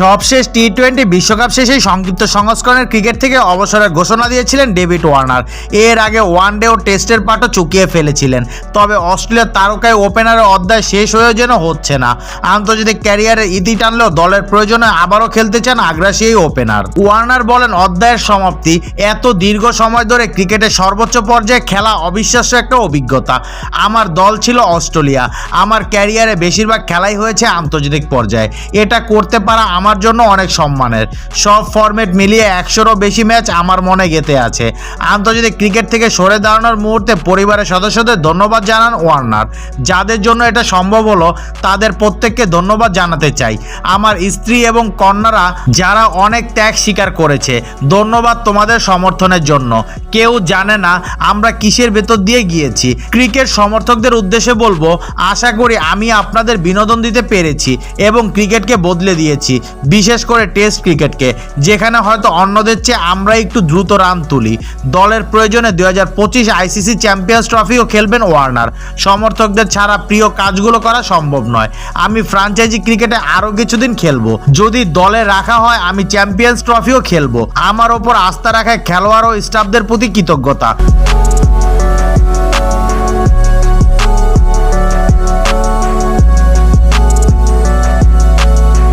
সবশেষ টি-20 বিশ্বকাপ শেষেই সংক্ষিপ্ত সংস্করণের ক্রিকেট থেকে অবসরের ঘোষণা দিয়েছিলেন ডেভিড ওয়ার্নার। এর আগে ওয়ানডে ও টেস্টের পাটও চুকিয়ে ফেলেছিলেন। তবে অস্ট্রেলিয়ার তারকায় ওপেনারের অধ্যায় শেষ হয়েও যেন হচ্ছে না। আন্তর্জাতিক ক্যারিয়ারের ইতি টানলেও দলের প্রয়োজনে আবারও খেলতে চান আগ্রাসী এই ওপেনার। ওয়ার্নার বলেন, অধ্যায়ের সমাপ্তি। এত দীর্ঘ সময় ধরে ক্রিকেটের সর্বোচ্চ পর্যায়ে খেলা অবিশ্বাস্য একটা অভিজ্ঞতা। আমার দল ছিল অস্ট্রেলিয়া। আমার ক্যারিয়ারে বেশিরভাগ খেলাই হয়েছে আন্তর্জাতিক পর্যায়ে। এটা করতে পারা আমার জন্য অনেক সম্মানের। সব ফরম্যাট মিলিয়ে 100-রও বেশি ম্যাচ আমার মনে গেঁথে আছে। আন্তর্জাতিক ক্রিকেট থেকে সরে দাঁড়ানোর মুহূর্তে পরিবারের সদস্যদের ধন্যবাদ জানান ওয়ার্নার। যাদের জন্য এটা সম্ভব হলো তাদের প্রত্যেককে ধন্যবাদ জানাতে চাই। আমার স্ত্রী এবং কন্যারা যারা অনেক ত্যাগ স্বীকার করেছে, ধন্যবাদ তোমাদের সমর্থনের জন্য। কেউ জানে না আমরা কিসের ভেতর দিয়ে গিয়েছি। ক্রিকেট সমর্থকদের উদ্দেশ্যে বলবো, আশা করি আমি আপনাদের বিনোদন দিতে পেরেছি এবং ক্রিকেটকে বদলে দিয়েছি, বিশেষ করে টেস্ট ক্রিকেটকে, যেখানে হয়তো অন্যদের চেয়ে আমরা একটু দ্রুত রান তুলি। দলের প্রয়োজনে 2025 আইসিসি চ্যাম্পিয়ন্স ট্রফিও খেলবেন ওয়ার্নার। সমর্থকদের ছাড়া প্রিয় কাজগুলো করা সম্ভব নয়। আমি ফ্র্যাঞ্চাইজি ক্রিকেটে আরও কিছুদিন খেলবো। যদি দলে রাখা হয় আমি চ্যাম্পিয়ন্স ট্রফিও খেলবো। আমার ওপর আস্থা রাখায় খেলোয়াড় ও স্টাফদের প্রতি কৃতজ্ঞতা।